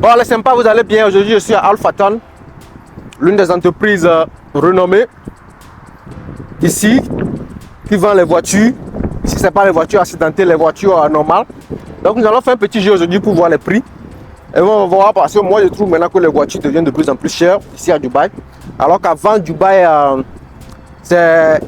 Bon, les sympas, vous allez bien. Aujourd'hui, je suis à Alphaton, l'une des entreprises renommées ici, qui vend les voitures. Ici, ce n'est pas les voitures accidentées, les voitures normales. Donc, nous allons faire un petit jeu aujourd'hui pour voir les prix. Et on va voir parce que moi, je trouve maintenant que les voitures deviennent de plus en plus chères ici à Dubaï. Alors qu'avant, Dubaï, c'est...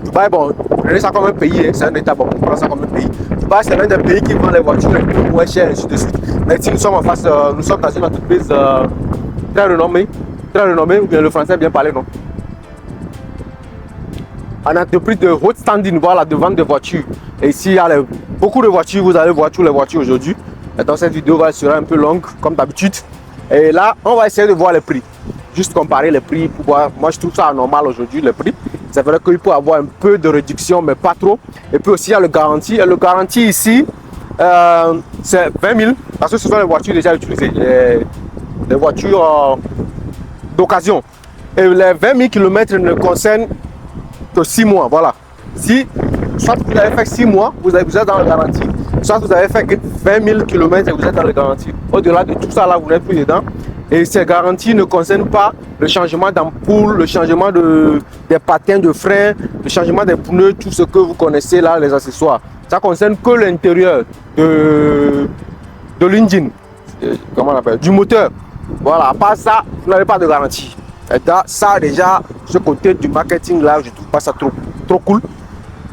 Dubaï, bon, prenez ça comme un pays, hein, c'est un état, bon, on prend ça comme un pays. Dubaï, c'est l'un des pays qui vend les voitures les plus moins chères, ainsi de suite. Mais ici, nous sommes en face, nous sommes dans une entreprise très renommée, ou bien le français bien parlé, non? Une entreprise de haute standing, voilà, de vente de voitures. Et ici, il y a beaucoup de voitures, vous allez voir toutes les voitures aujourd'hui. Et dans cette vidéo, sera un peu longue, comme d'habitude. Et là, on va essayer de voir les prix. Juste comparer les prix pour voir. Moi, je trouve ça anormal aujourd'hui, les prix. C'est vrai qu'il peut y avoir un peu de réduction, mais pas trop. Et puis aussi, il y a le garantie. Et le garantie ici, c'est 20 000. Parce que ce sont les voitures déjà utilisées. Les voitures d'occasion. Et les 20 000 km ne concernent que 6 mois. Voilà. Si, soit vous avez fait 6 mois, vous êtes dans la garantie. Soit vous avez fait 20 000 km et vous êtes dans la garantie. Au-delà de tout ça, là, vous n'êtes plus dedans. Et ces garanties ne concernent pas le changement d'ampoule, le changement des patins de frein, le changement des pneus, tout ce que vous connaissez là, les accessoires. Ça concerne que l'intérieur de l'engine, comment on appelle, du moteur. Voilà, à part ça, vous n'avez pas de garantie. Et ça déjà, ce côté du marketing là, je trouve pas ça trop cool.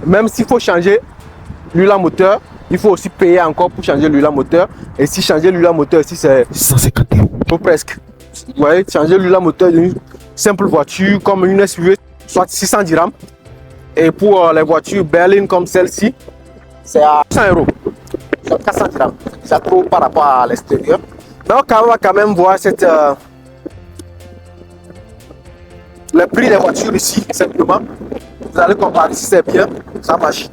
Même s'il faut changer l'huile à moteur, il faut aussi payer encore pour changer l'huile à moteur. Et si changer l'huile à moteur, si c'est 150 €, presque. Vous voyez, changer l'huile à moteur d'une simple voiture comme une SUV, soit 600 dirhams. Et pour les voitures berlines comme celle-ci, c'est à 100 €, soit 400 dirhams. C'est trop par rapport à l'extérieur. Donc, on va quand même voir le prix des voitures ici, simplement. Vous allez comparer si c'est bien, ça marche.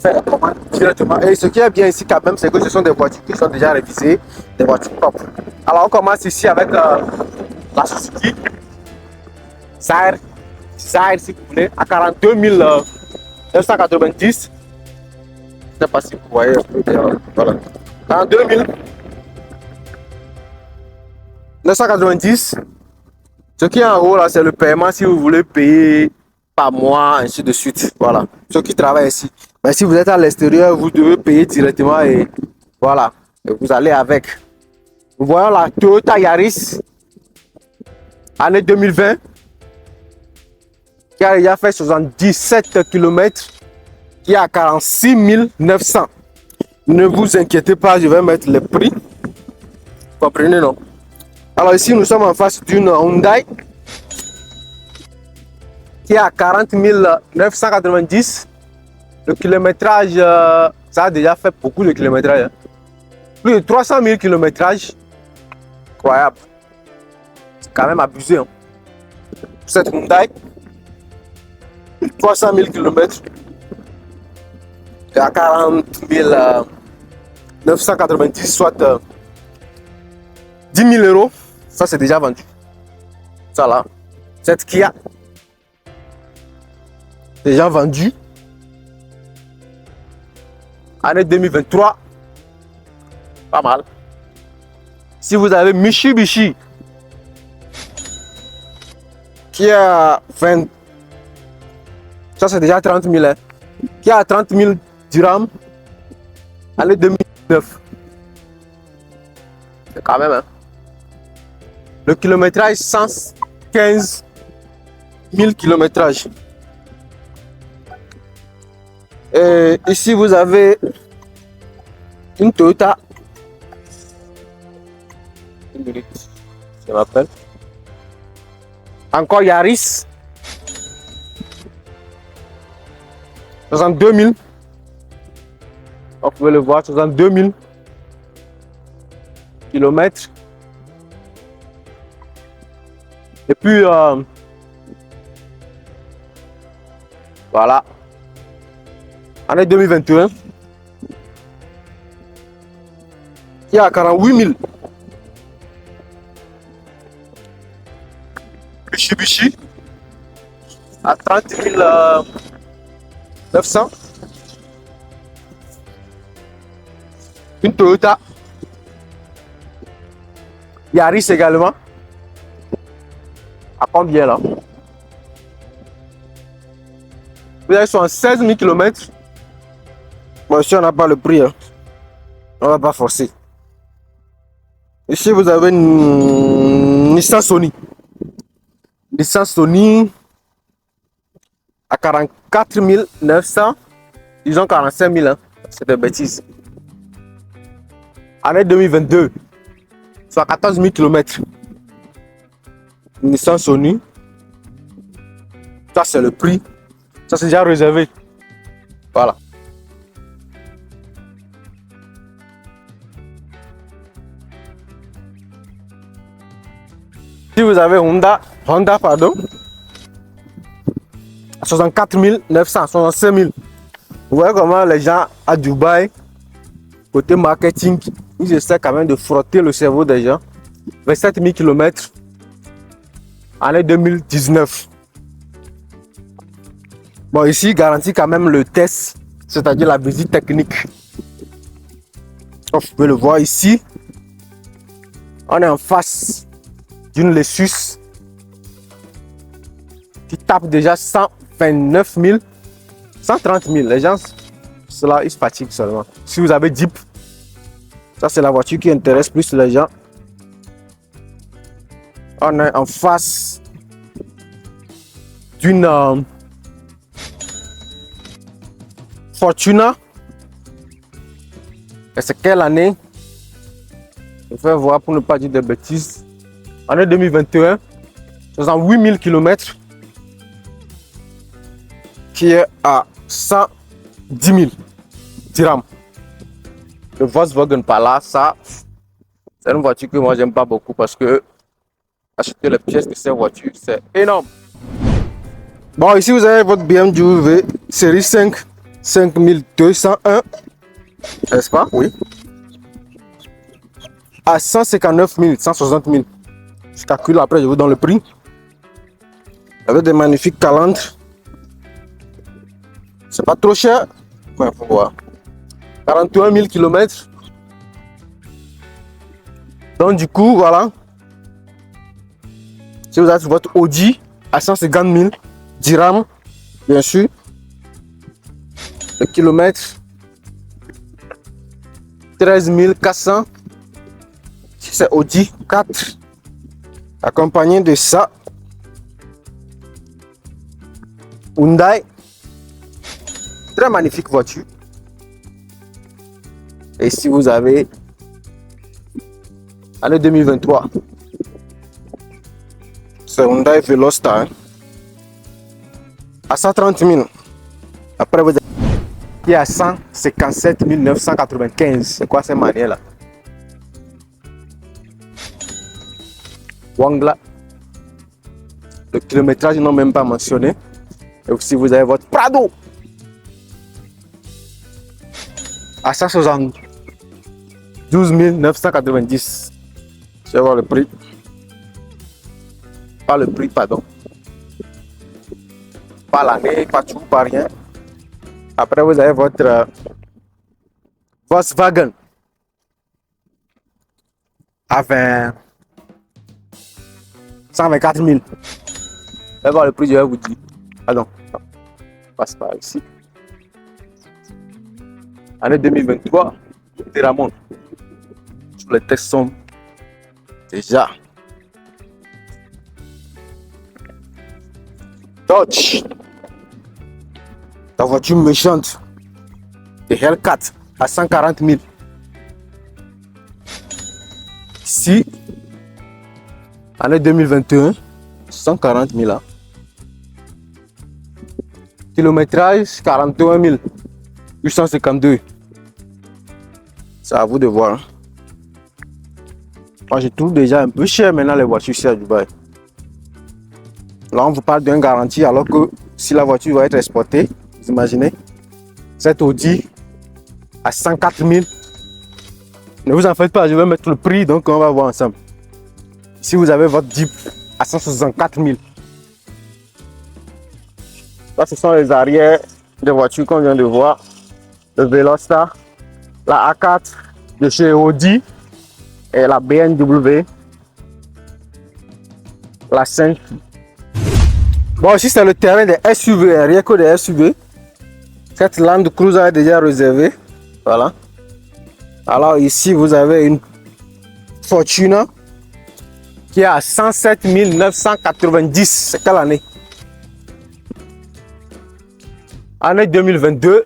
Faire la commande directement. Et ce qui est bien ici quand même, c'est que ce sont des voitures qui sont déjà révisées, des voitures propres. Alors on commence ici avec la Suzuki Zaire si vous voulez, à 42 990. Je ne sais pas si vous voyez, voilà. 42 990. Ce qui est en haut là, c'est le paiement si vous voulez payer par mois, ainsi de suite. Voilà. Ceux qui travaillent ici. Mais si vous êtes à l'extérieur, vous devez payer directement et voilà. Et vous allez avec. Nous voyons la Toyota Yaris, année 2020, qui a déjà fait 77 km, qui est à 46 900. Ne vous inquiétez pas, je vais mettre les prix. Vous comprenez, non? Alors ici, nous sommes en face d'une Hyundai qui est à 40 990. Le kilométrage, ça a déjà fait beaucoup de kilométrage. Hein. Plus de 300 000 kilométrages. Incroyable. C'est quand même abusé. Hein. Cette Hyundai, 300 000 km. Et à 40 990, soit 10 000 €. Ça, c'est déjà vendu. Ça là. Cette Kia, déjà vendu. Année 2023, pas mal. Si vous avez Mitsubishi qui a 20, ça c'est déjà 30 000, hein, qui a 30 000 dirhams, année 2009. C'est quand même, hein. Le kilométrage, 115 000 kilométrages. Et ici, vous avez une Toyota. Une minute, je m'appelle. Encore Yaris. 62 000. Vous pouvez le voir, 62 000 kilomètres. Et puis, voilà. Année 2021, qui est à 48 000. Mitsubishi à 30 900. Une Toyota Yaris également. À combien là? Vous avez 16 000 km. Bon, ici on n'a pas le prix. Hein. On va pas forcer. Ici vous avez une Nissan Sony. Nissan Sony à 44 900. Ils ont 45 000. Hein. C'est des bêtises. Année 2022. Soit 14 000 km. Nissan Sony. Ça c'est le prix. Ça c'est déjà réservé. Voilà. Si vous avez Honda pardon, 64 900, 65 000. Vous voyez comment les gens à Dubaï, côté marketing, ils essaient quand même de frotter le cerveau des gens. 27 000 km, année 2019. Bon, ici, garantit quand même le test, c'est-à-dire la visite technique. Vous pouvez le voir ici. On est en face d'une Lexus qui tape déjà 129 000, 130 000. Les gens, cela, ils se fatiguent seulement. Si vous avez Jeep, ça c'est la voiture qui intéresse plus les gens. On est en face d'une Fortuna. Et c'est quelle année? Je vais voir pour ne pas dire de bêtises. Année 2021, 68 000 km, qui est à 110 000 dirhams. Le Volkswagen par là, ça, c'est une voiture que moi j'aime pas beaucoup parce que acheter les pièces de cette voiture, c'est énorme. Bon, ici vous avez votre BMW série 5 5201, n'est-ce pas? Oui. À 159 000, 160 000. Je calcule après, je vous donne le prix. Avec des magnifiques calandres. C'est pas trop cher. Ouais, faut voir. 41 000 km. Donc du coup, voilà. Si vous avez votre Audi à 150 000 dirhams, bien sûr. Le kilomètre 13 400. C'est Audi 4. Accompagné de ça, Hyundai, très magnifique voiture. Et si vous avez année 2023, c'est Hyundai Veloster hein, à 130 000. Après vous avez qui est à 157 995. C'est quoi ces manières là? Wangla. Le kilométrage, ils n'ont même pas mentionné. Et aussi, vous avez votre Prado à 172 990. Je vais voir le prix. Pas le prix, pardon. Pas l'année, pas tout, pas rien. Après, vous avez votre Volkswagen à 124 000. Je vais voir le prix, je vais vous dire. Ah non, non. Passe par ici. Année 2023, Teramon. Tous les tests sont déjà. Dodge. La voiture méchante. De Hellcat à 140 000. Ici. Année 2021, 140 000 là. Kilométrage 41 852. C'est à vous de voir. Moi je trouve déjà un peu cher maintenant les voitures ici à Dubaï. Là on vous parle d'une garantie alors que si la voiture va être exportée, vous imaginez, cette Audi à 104 000. Ne vous en faites pas, je vais mettre le prix donc on va voir ensemble. Si vous avez votre Jeep à 164 000. Là, ce sont les arrières des voitures qu'on vient de voir. Le Veloster, la A4 de chez Audi et la BMW La 5. Bon, ici c'est le terrain des SUV, rien que des SUV. Cette Land Cruiser est déjà réservée. Voilà. Alors ici vous avez une Fortuna qui est à 107 990. C'est quelle année? Année 2022.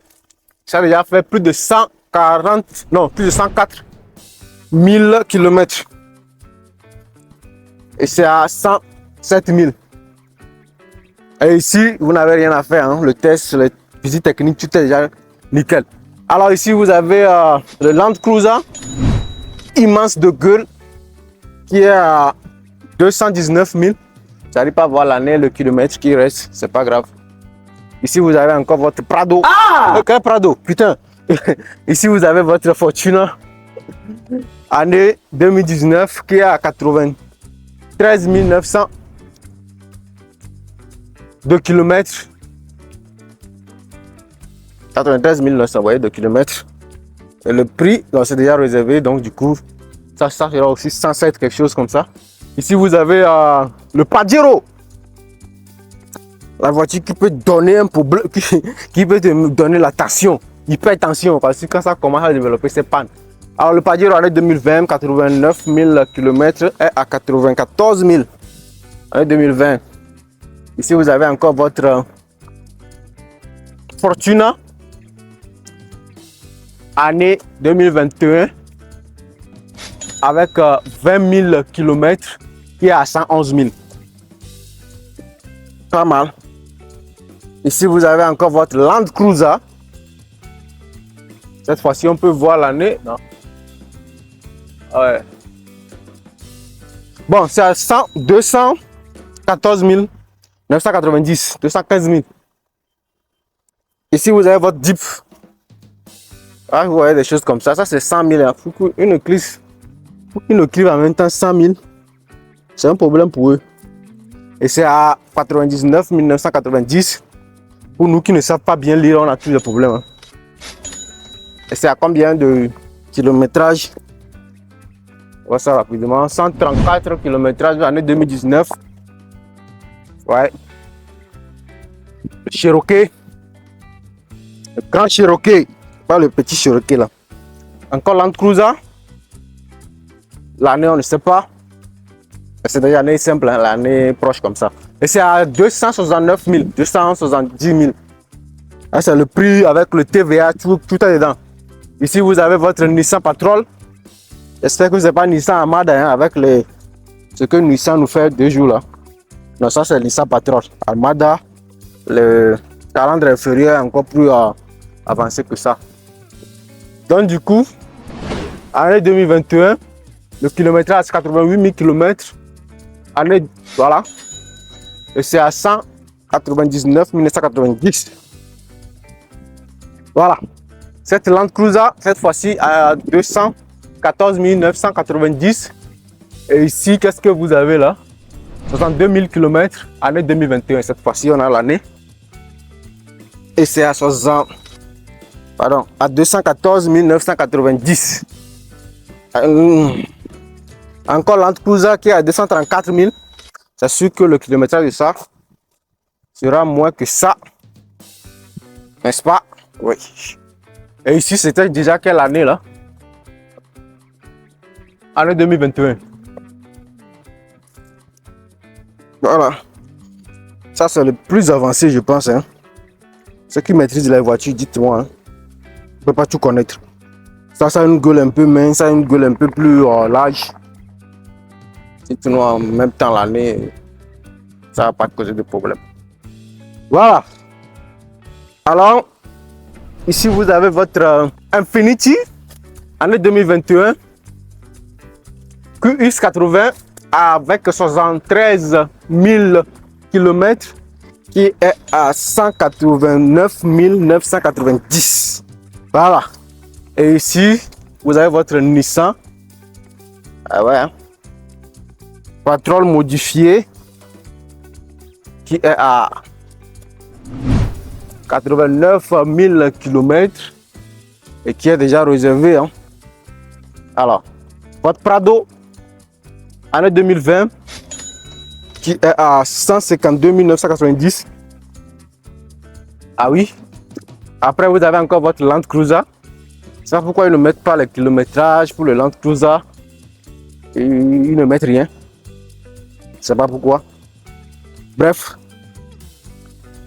Ça a déjà fait plus de 140, non, plus de 104 000 km. Et c'est à 107 000. Et ici, vous n'avez rien à faire. Hein. Le test, les visites techniques, tout est déjà nickel. Alors ici, vous avez le Land Cruiser immense de gueule qui est à 219 000. J'arrive pas à voir l'année, le kilomètre qui reste, c'est pas grave. Ici, vous avez encore votre Prado. Ah! Ok, Prado, putain. Ici, vous avez votre Fortuna année 2019 qui est à 93 900 de kilomètres. 93 900, vous voyez, de kilomètres. Et le prix, c'est déjà réservé, donc du coup, ça sera aussi 107, quelque chose comme ça. Ici, vous avez le Pajero. La voiture qui peut donner un problème, qui peut te donner la tension, hypertension, parce que quand ça commence à développer, c'est panne. Alors, le Pajero année 2020, 89 000 km est à 94 000. Année 2020. Ici, vous avez encore votre Fortuna. Année 2021. Avec 20 000 km qui est à 111 000. Pas mal. Ici, vous avez encore votre Land Cruiser. Cette fois-ci, on peut voir l'année. Non. Ouais. Bon, c'est à 214 990, 215 000. Ici, vous avez votre Jeep. Ah, vous voyez des choses comme ça. Ça, c'est 100 000. Hein. Une Eclipse en même temps 100 000. C'est un problème pour eux. Et c'est à 99 990. Pour nous qui ne savent pas bien lire, on a tous les problèmes. Hein. Et c'est à combien de kilométrage? On voit ça rapidement. 134 km l'année 2019. Ouais. Le Cherokee. Le grand Cherokee. Pas le petit Cherokee là. Encore Land Cruiser. L'année, on ne sait pas. C'est déjà l'année simple, hein, l'année proche comme ça. Et c'est à 269 000, 270 000. C'est le prix avec le TVA, tout est dedans. Ici, vous avez votre Nissan Patrol. J'espère que ce n'est pas Nissan Armada, hein, avec ce que Nissan nous fait 2 jours là. Non, ça c'est Nissan Patrol. Armada, le calandre inférieur est encore plus avancé que ça. Donc du coup, année 2021, le kilométrage c'est 88 000 km. Année, voilà. Et c'est à 199 990. Voilà. Cette Land Cruiser, cette fois-ci, à 214 990. Et ici, qu'est-ce que vous avez là? 62 000 km, année 2021. Cette fois-ci, on a l'année. Et c'est à 214 990. Encore Land Cruiser qui est à 234 000. C'est sûr que le kilométrage de ça sera moins que ça. N'est-ce pas? Oui. Et ici, c'était déjà quelle année là? Année 2021. Voilà. Ça, c'est le plus avancé, je pense. Hein. Ceux qui maîtrisent les voitures, dites-moi. Hein. Je ne peux pas tout connaître. Ça a une gueule un peu mince, ça a une gueule un peu plus large. Dites-nous en même temps l'année, ça ne va pas causer de problème. Voilà. Alors, ici, vous avez votre Infiniti, année 2021, QX80 avec 73 000 km qui est à 189 990. Voilà. Et ici, vous avez votre Nissan. Ah ouais. Hein? Patrol modifié qui est à 89 000 km et qui est déjà réservé. Hein. Alors, votre Prado, année 2020, qui est à 152 990. Ah oui. Après, vous avez encore votre Land Cruiser. Je ne sais pas pourquoi ils ne mettent pas le kilométrage pour le Land Cruiser. Et ils ne mettent rien. Je ne sais pas pourquoi. Bref.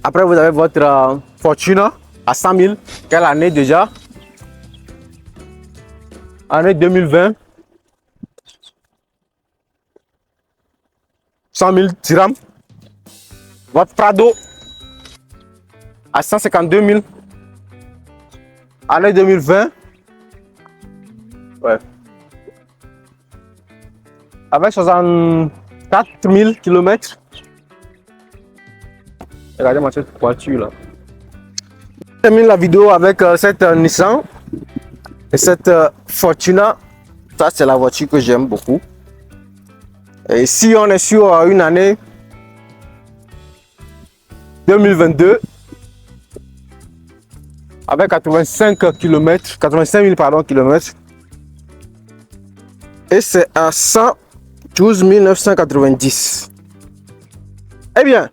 Après, vous avez votre Fortuna à 100 000. Quelle année déjà? Année 2020. 100 000 dirhams. Votre Prado à 152 000. Année 2020. Ouais. Avec 64 000 km. Regardez-moi cette voiture là. Je termine la vidéo avec cette Nissan et cette Fortuna. Ça, c'est la voiture que j'aime beaucoup. Et si on est sur une année 2022 avec 85 km, 85 000 pardon, km, et c'est à 112 990. Eh bien,